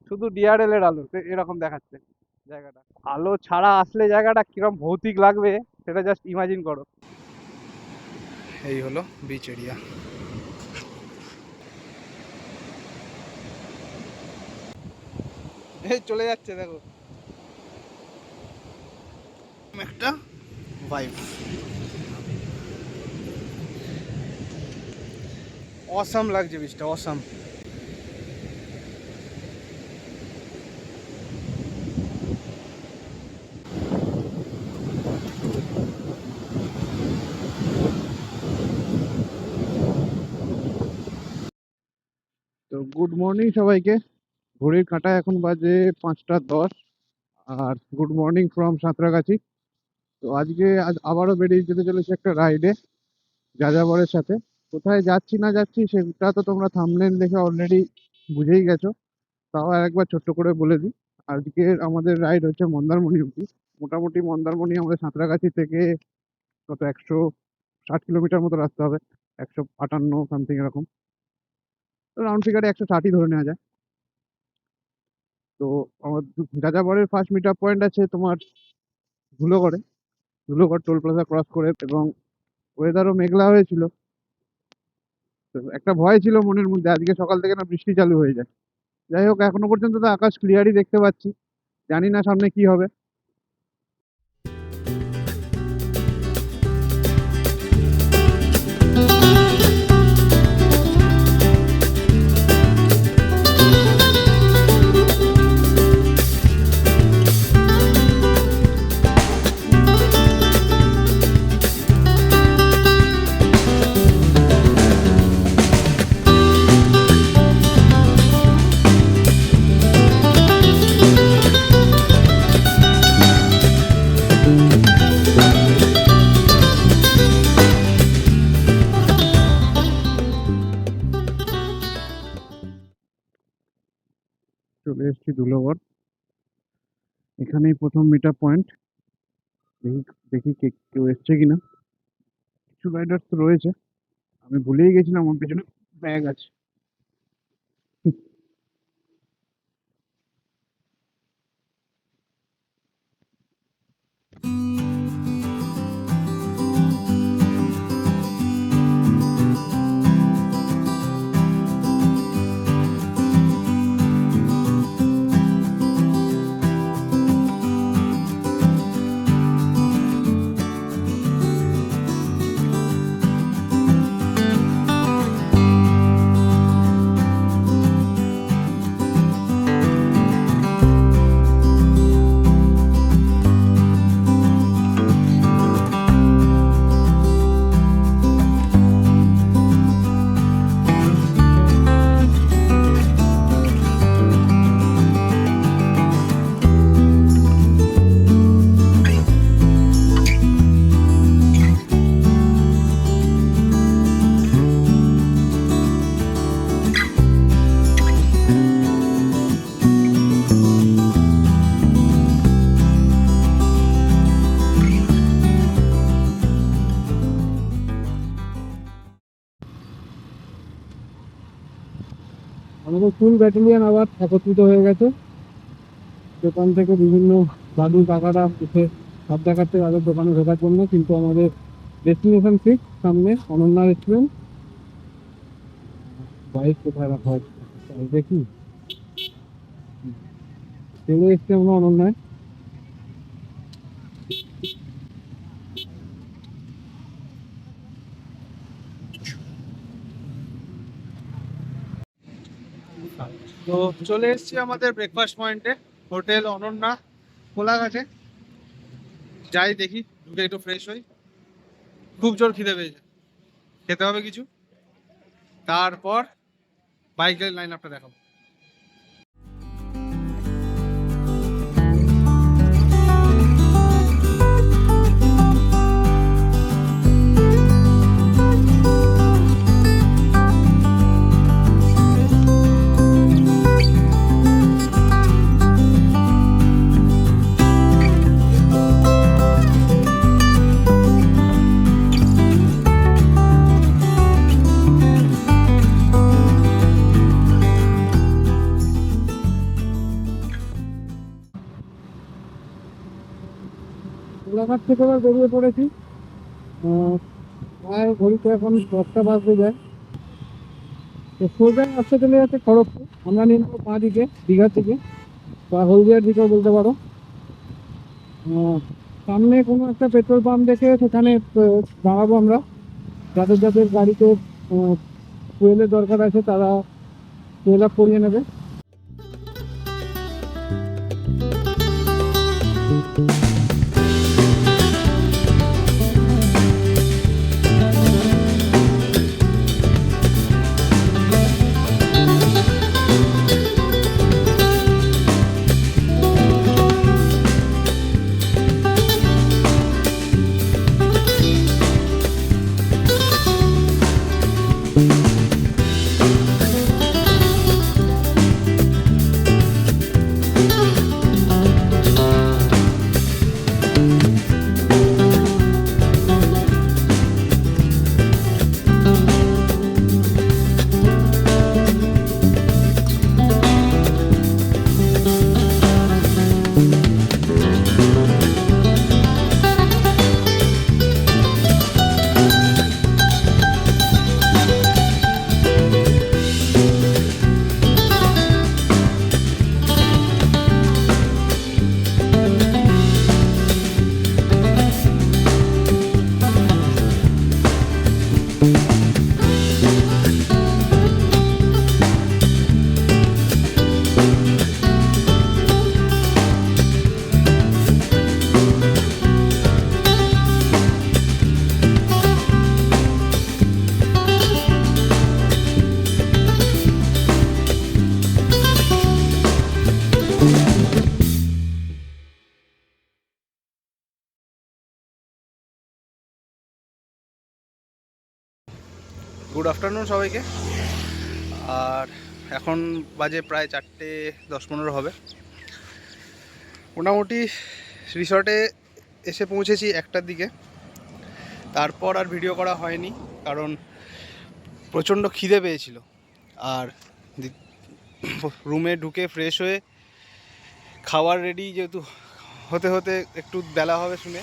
শুধু ডিআরএল এর আলো এরকম দেখাচ্ছে জায়গাটা। আলো ছাড়া আসলে জায়গাটা কিরম ভৌতিক লাগবে সেটা জাস্ট ইমাজিন করো। এই হলো বিচ এরিয়া। এই চলে যাচ্ছে দেখো। একটা ভাইব, অসাম লাগছে বিচটা, অসাম। তো গুড মর্নিং সবাইকে। ঘড়ির কাঁটায় এখন বাজে 5টা 10। আর গুড মর্নিং ফ্রম সাঁতরাগাছি। তো আজ আবারও বেরিয়ে যেতে চলেছে একটা রাইডে যাযাবরের সাথে। কোথায় যাচ্ছি না যাচ্ছি সেটা তো তোমরা থাম্বনেল দেখে অলরেডি বুঝেই গেছো। তাও আরেকবার ছোট্ট করে বলে দিই, আজকের আমাদের রাইড হচ্ছে মন্দারমণি অব্দি। মোটামুটি মন্দারমণি আমাদের সাঁতরাগাছি থেকে কত 160 কিলোমিটার মতো রাস্তা হবে, 158 সামথিং এরকম। রাউন্ড ফিগারে 160ই ধরে নেওয়া যায়। তো আমার যাযাবরের ফার্স্ট মিট আপ পয়েন্ট আছে তোমার ধুলোগড়ে। ধুলোগড় টোল প্লাজা ক্রস করে, এবং ওয়েদারও মেঘলা হয়েছিল। তো একটা ভয় ছিল মনের মধ্যে আজকে সকাল থেকে না বৃষ্টি চালু হয়ে যায়। যাই হোক, এখনো পর্যন্ত তো আকাশ ক্লিয়ারই দেখতে পাচ্ছি, জানি না সামনে কি হবে। চলে এসেছি ধুলোগড়, এখানেই প্রথম মিট আপ পয়েন্ট। দেখি দেখি কেউ এসছে কিনা। কিছু রাইডার্স তো রয়েছে, আমি ভুলেই গেছিলাম আমার পেছনে ব্যাগ আছে। আমাদের ফুল ব্যাটালিয়ান আবার একত্রিত হয়ে গেছে। দোকান থেকে বিভিন্ন দাদু কাকারা উঠে সব দেখাচ্ছে তাদের দোকানে ঢোকার জন্য, কিন্তু আমাদের ডেস্টিনেশন ফিক্স সামনে অনন্যা রেস্টুরেন্ট। বাইক কোথায় রাখা হচ্ছে দেখি, চলে এসছি আমরা অনন্যায়। তো চলে এসেছি আমাদের ব্রেকফাস্ট পয়েন্টে, হোটেল অনন্যা কোলাঘাটে। যাই দেখি, ঢুকে একটু ফ্রেশ হই। খুব জোর খিদে পেয়েছে, খেতে হবে কিছু, তারপর বাইকের লাইন আপটা দেখাবো। কোলাঘাট থেকে এবার বেরিয়ে পড়েছি। প্রায় ঘড়িতে এখন 10টা বাজতে যায়। তো সোজা রাস্তা চলে যাচ্ছে খড়গপুর। আমরা নিয়ে পা দিকে দীঘা থেকে বা হলদিয়ার দিকেও বলতে পারো। সামনে কোনো একটা পেট্রোল পাম্প দেখে সেখানে দাঁড়াবো আমরা। যাদের যাদের গাড়িতে ফুয়েলের দরকার আছে তারা ফুয়েল আপ করিয়ে নেবে। গুড আফটারনুন সবাইকে। আর এখন বাজে প্রায় 4:10-15 হবে। মোটামুটি রিসর্টে এসে পৌঁছেছি 1টার দিকে। তারপর আর ভিডিও করা হয়নি কারণ প্রচণ্ড খিদে পেয়েছিল। আর রুমে ঢুকে ফ্রেশ হয়ে খাওয়ার রেডি যেহেতু হতে হতে একটু বেলা হবে শুনে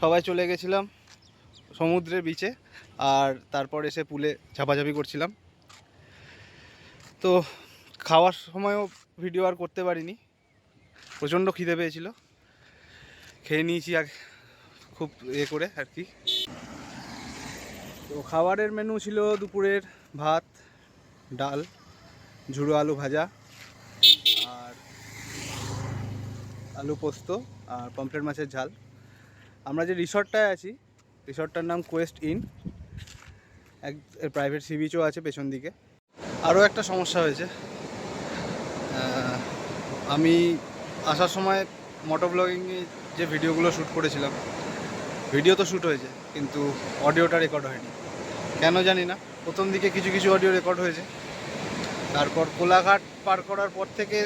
সবাই চলে গেছিলাম সমুদ্রের বিচে। আর তারপর এসে পুলে ঝাপাঝাপি করছিলাম। তো খাওয়ার সময়ও ভিডিও আর করতে পারিনি, প্রচণ্ড খিদে পেয়েছিল। খেয়ে নিয়েছি আর খুব করে আর কি। তো খাবারের মেনু ছিল দুপুরের ভাত, ডাল, ঝুড়ো আলু ভাজা আর আলু পোস্ত আর পমফ্রেট মাছের ঝাল। আমরা যে রিসর্টটায় আছি রিসর্টটার নাম কোয়েস্ট ইন। প্রাইভেট সি বিচও আছে পেছন দিকে। আরও একটা সমস্যা হয়েছে, আমি আসার সময় মোটো ব্লগিংয়ে যে ভিডিওগুলো শ্যুট করেছিলাম, ভিডিও তো শ্যুট হয়েছে কিন্তু অডিওটা রেকর্ড হয়নি। কেন জানি না, প্রথম দিকে কিছু কিছু অডিও রেকর্ড হয়েছে, তারপর কোলাঘাট পার করার পর থেকে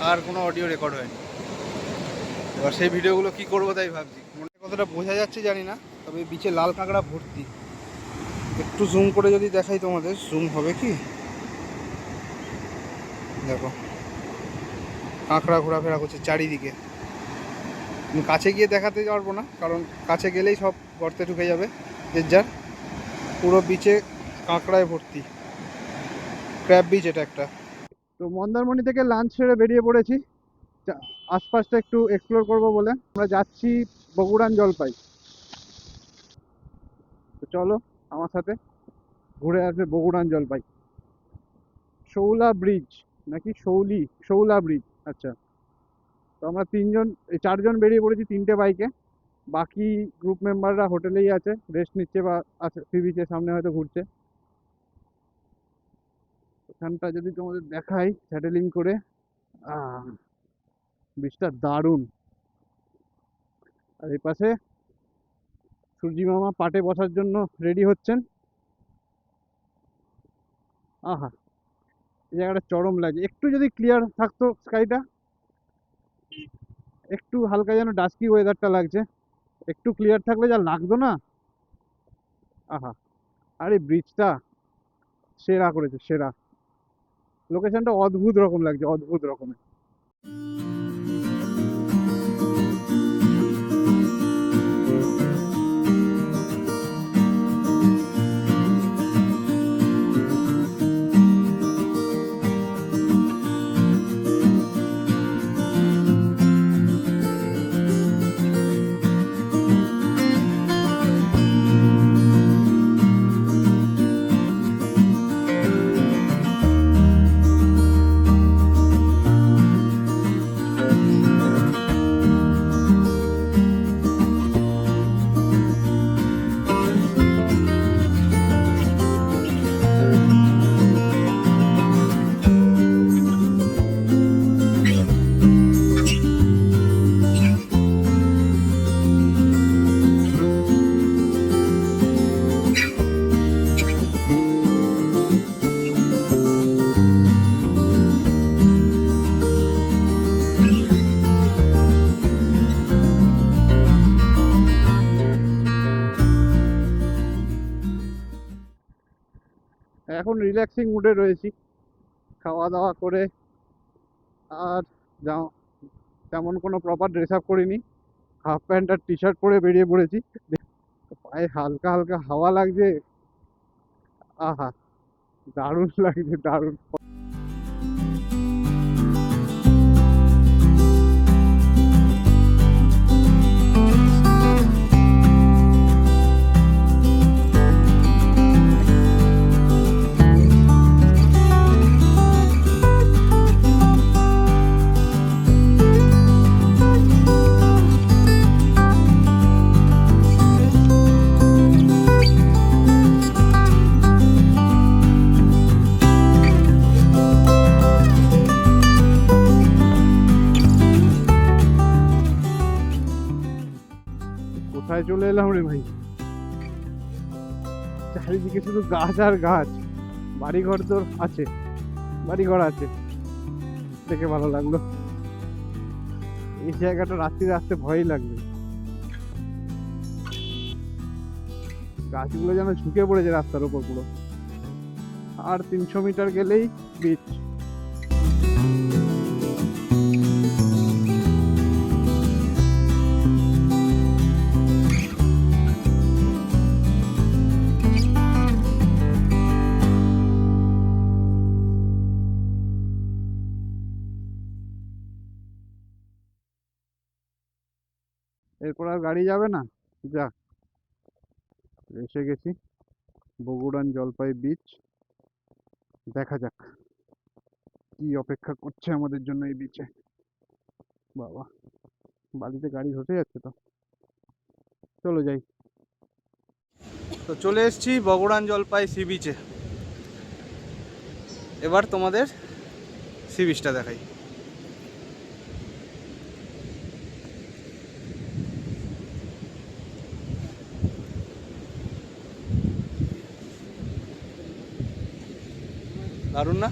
আর কোনো অডিও রেকর্ড হয়নি। এবার সেই ভিডিওগুলো কি করবো তাই ভাবছি। মনে কতটা বোঝা যাচ্ছে জানি না, তবে বিচে লাল কাঁকড়া ভর্তি। একটু জুম করে যদি দেখাই তোমাদের, জুম হবে কি দেখো, কাঁকড়া ঘোরাফেরা করছে চারিদিকে। কাছে গিয়ে দেখাতে পারবো না কারণ কাছে গেলেই সব গর্তে ঢুকে যাবে যার। পুরো বিচে কাঁকড়ায় ভর্তি, ক্র্যাব বিচ এটা একটা। তো মন্দারমণি থেকে লাঞ্চ সেরে বেরিয়ে পড়েছি আশপাশটা একটু এক্সপ্লোর করব বলে। আমরা যাচ্ছি বগুড়ান জলপাই। তো চলো আমার সাথে ঘুরে আসবে বগুড়ান জলপাই। শৌলা ব্রিজ নাকি শৌলা ব্রিজ, আচ্ছা। তো আমরা 4জন বেরিয়ে পড়েছি 3টে বাইকে। বাকি গ্রুপ মেম্বাররা হোটেলেই আছে, রেস্ট নিচ্ছে বা আছে সি বিচের সামনে হয়তো ঘুরছে। এখানটা যদি তোমাদের দেখাই স্যাটেলিং করে, বিচটা দারুণ। আর এই পাশে সূর্যি মামা পাটে বসার জন্য রেডি হচ্ছেন। আহা, এই জায়গাটা চরম লাগছে। একটু যদি ক্লিয়ার থাকতো স্কাইটা, একটু হালকা যেন ডাস্কি ওয়েদারটা লাগছে, একটু ক্লিয়ার থাকলে যা লাগতো না। আহা, আরে ব্রিজটা সেরা করেছে, সেরা। লোকেশনটা অদ্ভুত রকম লাগছে, অদ্ভুত রকমের। এখন রিল্যাক্সিং মুডে রয়েছি, খাওয়া দাওয়া করে। আর যাও, তেমন কোনো প্রপার ড্রেস আপ করিনি, হাফ প্যান্ট আর টি শার্ট পরে বেরিয়ে পড়েছি। পায়ে হালকা হালকা হাওয়া লাগছে, আহা দারুণ লাগছে, দারুণ। কোথায় চলে এলাম রে ভাই, চারিদিকে শুধু গাছ আর গাছ। বাড়িঘর তো আছে, বাড়িঘর আছে, দেখে ভালো লাগলো। এই জায়গাটা রাত্রিরে আসতে ভয়ই লাগবে, গাছগুলো যেন ঝুঁকে পড়েছে রাস্তার উপর পুরো। আর 300 মিটার গেলেই বিচ। এরপর আর গাড়ি যাবে না, যা এসে গেছি বগুড়ান জলপাই বিচ। দেখা যাক কি অপেক্ষা করছে আমাদের জন্য এই বিচে। বাবা, বাড়িতে গাড়ি ধসে যাচ্ছে তো, চলো যাই। তো চলে এসেছি বগুড়ান জলপাই সি বিচে। এবার তোমাদের সি বিচটা দেখাই। দারুণ না?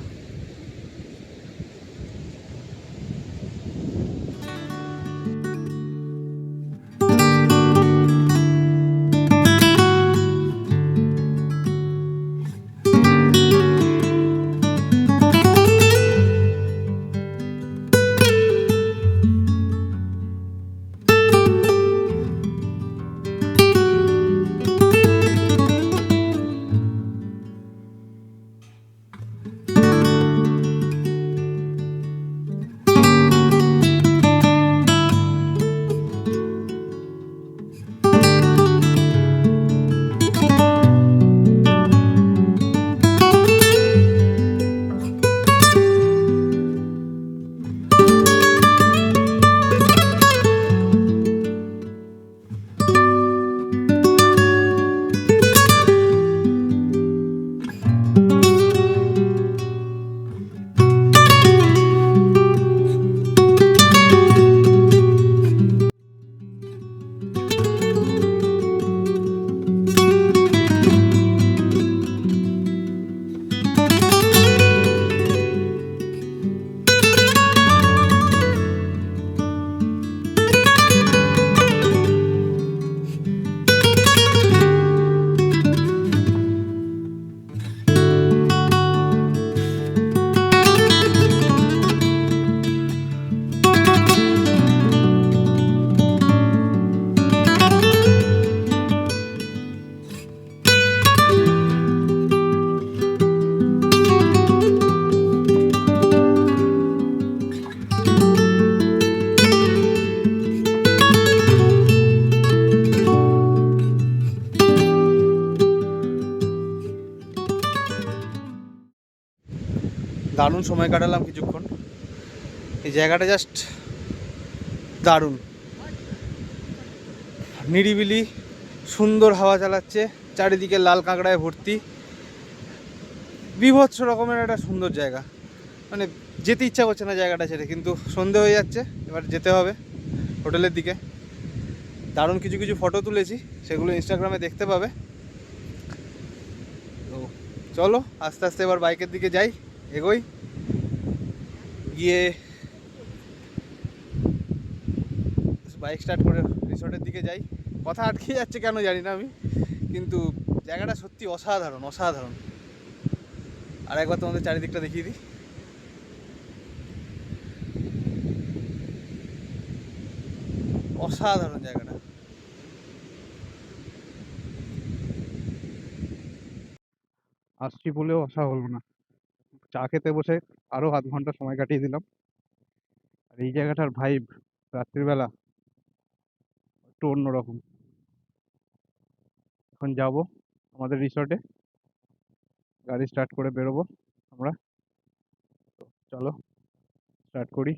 দারুণ সময় কাটালাম কিছুক্ষণ। এই জায়গাটা জাস্ট দারুণ, নিরিবিলি, সুন্দর হাওয়া চালাচ্ছে, চারিদিকে লাল কাঁকড়ায় ভর্তি, বিভৎস রকমের একটা সুন্দর জায়গা। মানে যেতে ইচ্ছা করছে না জায়গাটা ছেড়ে, কিন্তু সন্ধে হয়ে যাচ্ছে, এবার যেতে হবে হোটেলের দিকে। দারুণ কিছু কিছু ফটো তুলেছি, সেগুলো ইনস্টাগ্রামে দেখতে পাবে। তো চলো আস্তে আস্তে এবার বাইকের দিকে যাই, এগোই, গিয়ে বাইক স্টার্ট করে রিসর্টের দিকে যাই। কথা আটকে যাচ্ছে কেন জানি না আমি, কিন্তু জায়গাটা সত্যি অসাধারণ, অসাধারণ। আর একবার তোমাদের চারিদিকটা দেখিয়ে দিই। অসাধারণ জায়গাটা। আসছি বলেও আসা হলো না, চা খেতে বসে আরো আধ ঘন্টা সময় কাটিয়ে দিলাম। আর এই জায়গাটার ভাইব রাত্রিবেলা একটু অন্যরকম। এখন যাব আমাদের রিসর্টে, গাড়ি স্টার্ট করে বেরোবো আমরা। চলো স্টার্ট করি।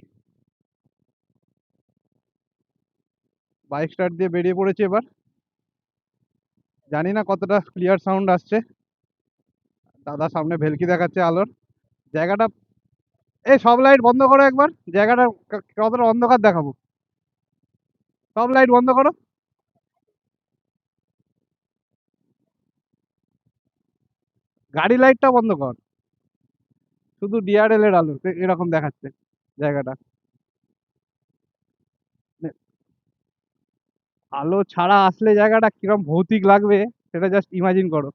বাইক স্টার্ট দিয়ে বেরিয়ে পড়েছি এবার। জানি না কতটা ক্লিয়ার সাউন্ড আসছে, দাদা সামনে ভেলকি দেখাচ্ছে আলোর। জায়গাটা, এই সব লাইট বন্ধ করো একবার, জায়গাটা কতটা অন্ধকার দেখাবো। সব লাইট বন্ধ করো। গাড়ি লাইটটা বন্ধ কর, শুধু ডিআরএল এর আলো এরকম দেখাচ্ছে জায়গাটা। আলো ছাড়া আসলে জায়গাটা কিরকম ভৌতিক লাগবে সেটা জাস্ট ইমাজিন করো।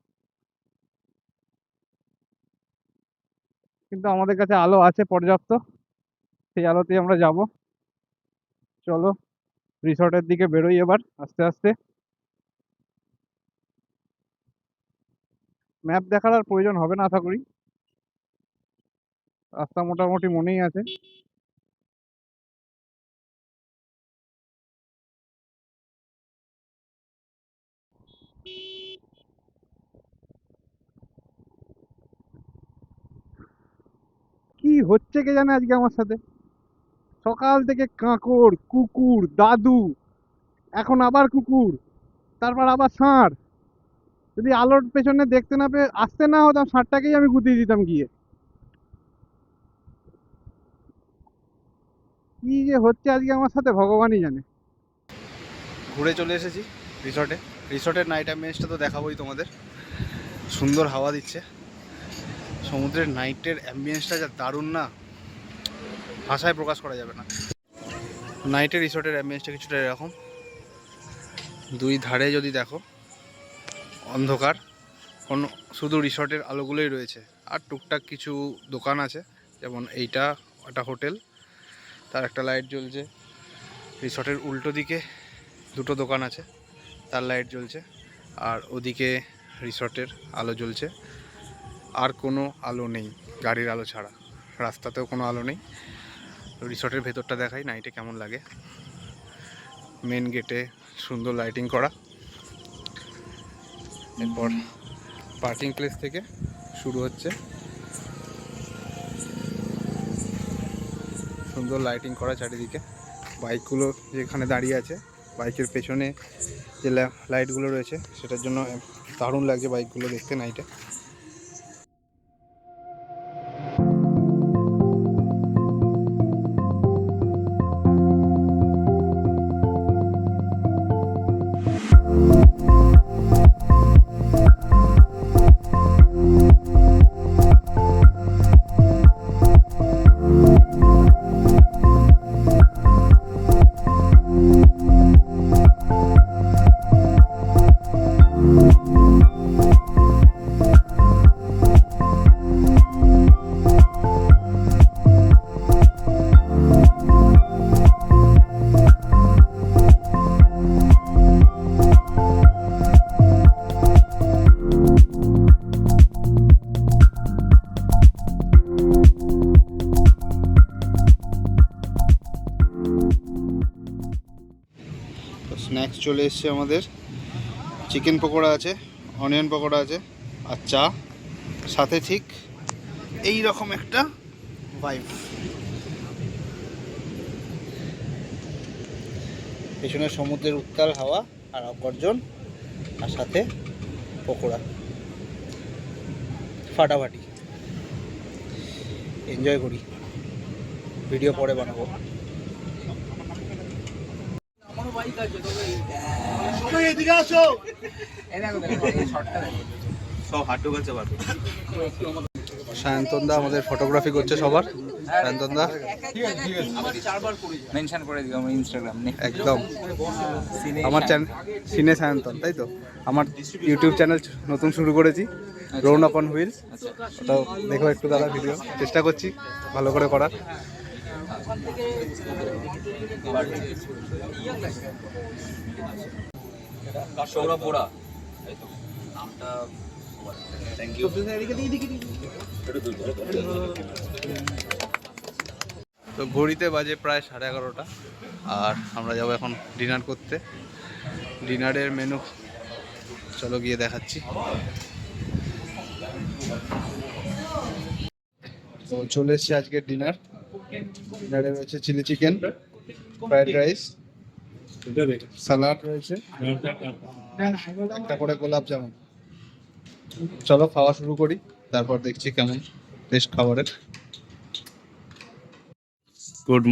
কিন্তু আমাদের কাছে আলো আছে পর্যাপ্ত, সেই আলোতেই আমরা যাব। চলো রিসর্টের দিকে বেরোই এবার আস্তে আস্তে। ম্যাপ দেখার আর প্রয়োজন হবে না আশা করি, রাস্তা মোটামুটি মনেই আছে। কি হচ্ছে কে জানে আজকে আমার সাথে, সকাল থেকে কাঁকড়, কুকুর, দাদু, এখন আবার কুকুর, তারপর আবার ষাঁড়। যদি আলোর পেছনে দেখতে না পেয়ে আসতে না হতাম, ষাঁড়টাকেই আমি গুতিয়ে দিতাম গিয়ে। কি যে হচ্ছে আজকে আমার সাথে ভগবানই জানে। ঘুরে চলে এসেছি রিসর্টে। রিসর্টের নাইট অ্যাম্বিয়েন্সটা তো দেখাবোই তোমাদের। সুন্দর হাওয়া দিচ্ছে, সমুদ্রের নাইটের অ্যাম্বিয়েন্সটা যা দারুণ না, ভাষায় প্রকাশ করা যাবে না। নাইটের রিসর্টের অ্যাম্বিয়েন্সটা কিছুটা এরকম, দুই ধারে যদি দেখো অন্ধকার, কোনো শুধু রিসর্টের আলোগুলোই রয়েছে। আর টুকটাক কিছু দোকান আছে, যেমন এইটা একটা হোটেল, তার একটা লাইট জ্বলছে। রিসর্টের উল্টো দিকে দুটো দোকান আছে, তার লাইট জ্বলছে। আর ওদিকে রিসর্টের আলো জ্বলছে। আর কোনো আলো নেই গাড়ির আলো ছাড়া, রাস্তাতেও কোনো আলো নেই। রিসর্টের ভেতরটা দেখাই নাইটে কেমন লাগে। মেন গেটে সুন্দর লাইটিং করা, এরপর পার্কিং প্লেস থেকে শুরু হচ্ছে। সুন্দর লাইটিং করা চারিদিকে, বাইকগুলো যেখানে দাঁড়িয়ে আছে, বাইকের পেছনে যে লাইটগুলো রয়েছে সেটার জন্য দারুণ লাগছে বাইকগুলো দেখতে নাইটে। স্ন্যাক্স চলে এসছে আমাদের, চিকেন পকোড়া আছে, অনিয়ন পকোড়া আছে, আর চা, সাথে ঠিক এই রকম একটা ভাইব। পেছনে সমুদ্রের উত্তাল হাওয়া আর গর্জন, আর সাথে পকোড়া, ফাটাফাটি। এনজয় করি, ভিডিও পরে বানাবো। সায়ন্তনদা আমাদের ফটোগ্রাফি করছে সবার। সায়ন্তনদা মেনশন করে দিও আমার ইনস্টাগ্রাম নে একদম, আমার চ্যানেল সিনে সায়ন্তন, তাই তো? আমার ইউটিউব চ্যানেল নতুন শুরু করেছি, রোন অন হুইলস, আচ্ছা ওটাও দেখো একটু দাদা ভিডিও, চেষ্টা করছি ভালো করে করার। সৌরভ বোরা, এই তো নামটা। Thank you. তো ঘড়িতে বাজে প্রায় 11:30, আর আমরা যাবো এখন ডিনার করতে। ডিনারের মেনু চলো গিয়ে দেখাচ্ছি। তো চলে এসছি আজকের ডিনারে রয়েছে chilli chicken, fried rice, salad রয়েছে, একটা করে গোলাপ জামুন। চলো খাওয়া শুরু করি, তারপর দেখছি কেমন টেস্ট খাবারের। Good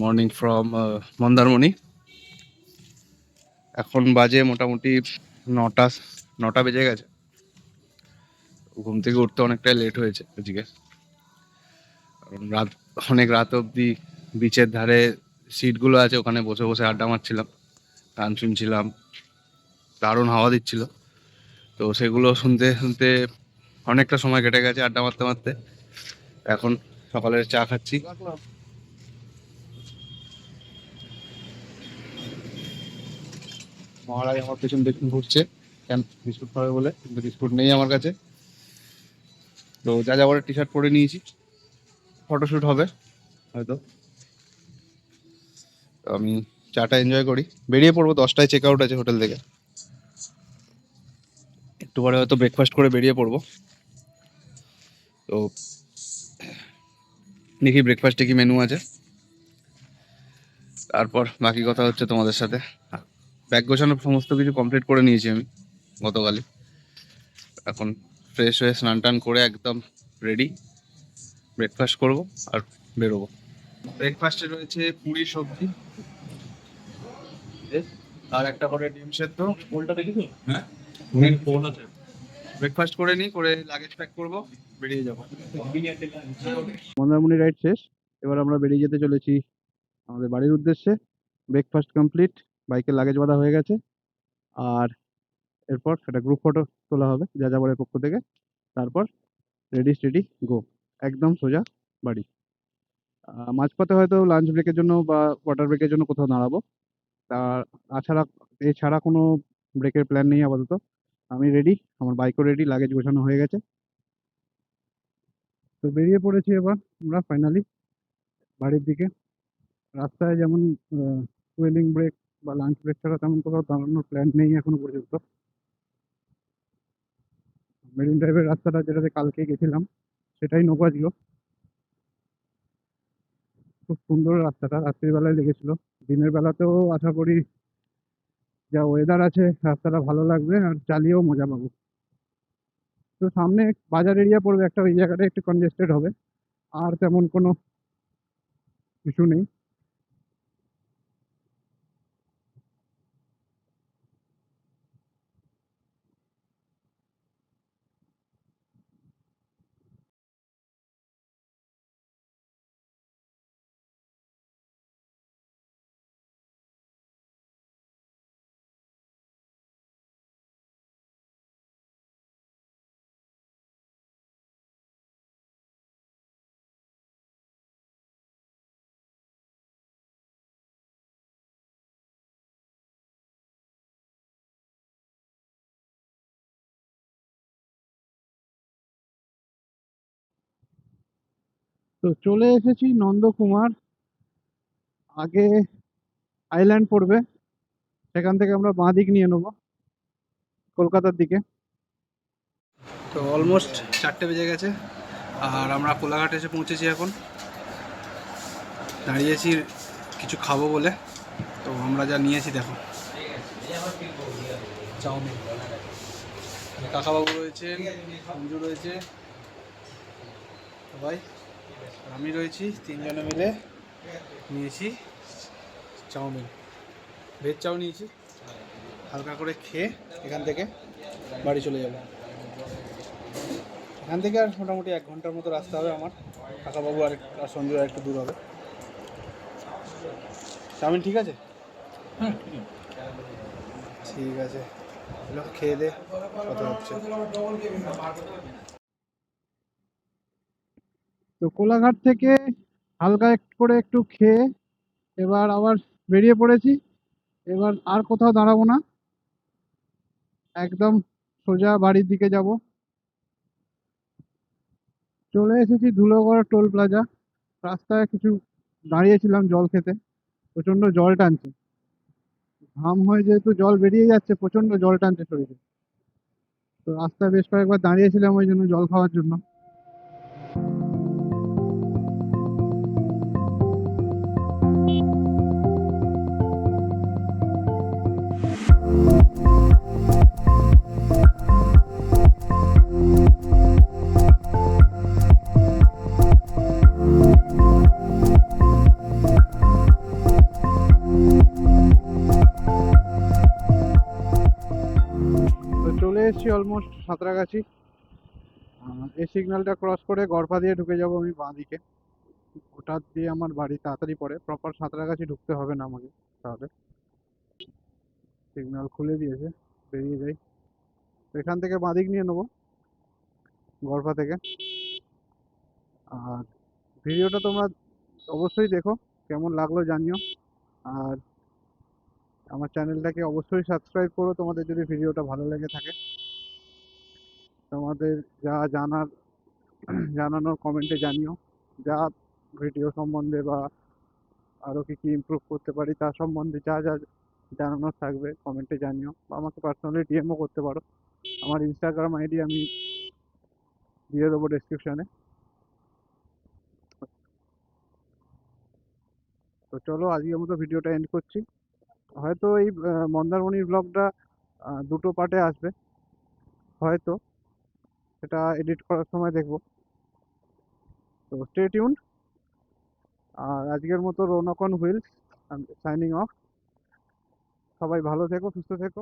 morning from Mandarmani. এখন বাজে মোটামুটি 9টা বেজে গেছে। ঘুম থেকে উঠতে অনেকটাই লেট হয়েছে আজকে, কারণ অনেক রাত অবধি বিচের ধারে সিটগুলো আছে, ওখানে বসে বসে আড্ডা মারছিলাম, গান শুনছিলাম, দারুণ হাওয়া দিচ্ছিল। তো সেগুলো শুনতে শুনতে অনেকটা সময় কেটে গেছে আড্ডা মারতে মারতে। এখন সকালের চা খাচ্ছি। মহারাজ আমার পেছন দেখুন ঘুরছে, কেন বিস্কুট খাবে বলে, কিন্তু বিস্কুট নেই আমার কাছে। তো যাযাবরের টি শার্ট পরে নিয়েছি, ফটোশ্যুট হবে হয়তো। তো আমি চাটা এনজয় করি, বেরিয়ে পড়বো 10টায়, চেক আউট আছে হোটেল থেকে। একটু পরে হয়তো ব্রেকফাস্ট করে বেরিয়ে পড়বো। তো দেখি ব্রেকফাস্টে কি মেনু আছে, তারপর বাকি কথা হচ্ছে তোমাদের সাথে। ব্যাগ গোছানো সমস্ত কিছু কমপ্লিট করে নিয়েছি আমি গতকালই। এখন ফ্রেশ হয়ে স্নান টান করে একদম রেডি, ব্রেকফাস্ট করব আর বেরোবো। ব্রেকফাস্টে রয়েছে পুরি সবজি আর একটা করে ডিম সেদ্ধ। পোলটা দেখেছো? হ্যাঁ, পোল আছে। ব্রেকফাস্ট করে নিই, করে লাগেজ প্যাক করবো, বেরিয়ে যাবো। মন্দারমণি রাইড শেষ, এবার আমরা বেরিয়ে যেতে চলেছি আমাদের বাড়ির উদ্দেশ্যে। ব্রেকফাস্ট কমপ্লিট, বাইকের লাগেজ বাঁধা হয়ে গেছে, আর এরপর একটা গ্রুপ ফটো তোলা হবে যাযাবরের পক্ষ থেকে। তারপর রেডি স্টেডি গো, একদম সোজা বাড়ি। মাঝপথে হয়তো লাঞ্চ ব্রেকের জন্য বা ওয়াটার ব্রেকের জন্য কোথাও দাঁড়াবো, তাছাড়া এছাড়া কোনো ব্রেকের প্ল্যান নেই আপাতত। আমি রেডি, আমার বাইকও রেডি, লাগেজ গোছানো হয়ে গেছে। তো বেরিয়ে পড়েছি এবার আমরা ফাইনালি বাড়ির দিকে। রাস্তায় যেমন ফুয়েলিং ব্রেক বা লাঞ্চ ব্রেক ছাড়া তেমন কোথাও দাঁড়ানোর প্ল্যান নেই এখনো পর্যন্ত। মেরিন ড্রাইভের রাস্তাটা যেটাতে কালকে গেছিলাম সেটাই নেবো আজকেও। খুব সুন্দর রাস্তাটা, রাত্রিবেলায় লেগেছিল। দিনের বেলাতেও আশা করি যা ওয়েদার আছে রাস্তাটা ভালো লাগবে, আর চালিয়েও মজা পাবো। তো সামনে বাজার এরিয়া পড়বে একটা, ওই জায়গাটা একটু কনজেস্টেড হবে, আর তেমন কোনো ইস্যু নেই। তো চলে এসেছি নন্দকুমার, আগে আইল্যান্ড পড়বে, সেখান থেকে আমরা বাঁ দিক নিয়ে নেবো কলকাতার দিকে। তো অলমোস্ট 4টে বেজে গেছে, আর আমরা কোলাঘাট এসে পৌঁছেছি। এখন দাঁড়িয়েছি কিছু খাবো বলে। তো আমরা যা নিয়েছি দেখো, চাউমিন, কাকাবাবু রয়েছে, সঞ্জু রয়েছে, সবাই, আর আমি রয়েছি, 3জনে মিলে নিয়েছি চাউমিন, ভেজ চাউ নিয়েছি। হালকা করে খেয়ে এখান থেকে বাড়ি চলে যাব। এখান থেকে আর মোটামুটি 1 ঘন্টার মতো রাস্তা হবে আমার। কাকাবাবু আর সঞ্জু আর একটু দূর হবে। চাউমিন ঠিক আছে? হ্যাঁ ঠিক আছে, চলো খেয়ে দে কথা হচ্ছে। তো কোলাঘাট থেকে হালকা একটু করে একটু খেয়ে এবার আবার বেরিয়ে পড়েছি। এবার আর কোথাও দাঁড়াবো না, একদম সোজা বাড়ির দিকে যাব। চলে এসেছি ধুলোগড় টোল প্লাজা। রাস্তায় কিছু দাঁড়িয়েছিলাম জল খেতে, প্রচন্ড জল টানছে, ঘাম হয়ে যেহেতু জল বেরিয়ে যাচ্ছে, প্রচন্ড জল টানছে শরীরে। তো রাস্তায় বেশ কয়েকবার দাঁড়িয়েছিলাম ওই জন্য জল খাওয়ার জন্য। তো চলে এসেছি অলমোস্ট সাঁতরাগাছি। এই সিগন্যালটা ক্রস করে গড়পা দিয়ে ঢুকে যাব আমি বাঁ দিকে। ওটা দিয়ে আমার বাড়ি তাড়াতাড়ি পড়ে, প্রপার সাঁতরাগাছি ঢুকতে হবে না আমাকে। তাহলে সিগন্যাল খুলে দিয়েছে, বেরিয়ে যাই। তো এখান থেকে বাঁ দিক নিয়ে নেবো গড়পা থেকে। আর ভিডিওটা তোমরা অবশ্যই দেখো, কেমন লাগলো জানিও। আর আমার চ্যানেলটাকে অবশ্যই সাবস্ক্রাইব করো তোমাদের যদি ভিডিওটা ভালো লেগে থাকে। তোমাদের যা জানানোর কমেন্টে জানিও, যা ভিডিও সম্বন্ধে বা আরও কি কি ইমপ্রুভ করতে পারি তার সম্বন্ধে যা যা জানানোর থাকবে কমেন্টে জানিও, বা আমাকে পার্সোনালি ডিএমও করতে পারো। আমার ইনস্টাগ্রাম আইডি আমি দিয়ে দেবো ডেসক্রিপশানে। তো চলো আজকের মতো ভিডিওটা এন্ড করছি। হয়তো এই মন্দারমণির ব্লগটা দুটো পার্টে আসবে হয়তো, সেটা এডিট করার সময় দেখবো। তো স্টে টিউন। আর আজকের মতো Raunak on wheels signing off. সবাই ভালো থেকো, সুস্থ থেকো।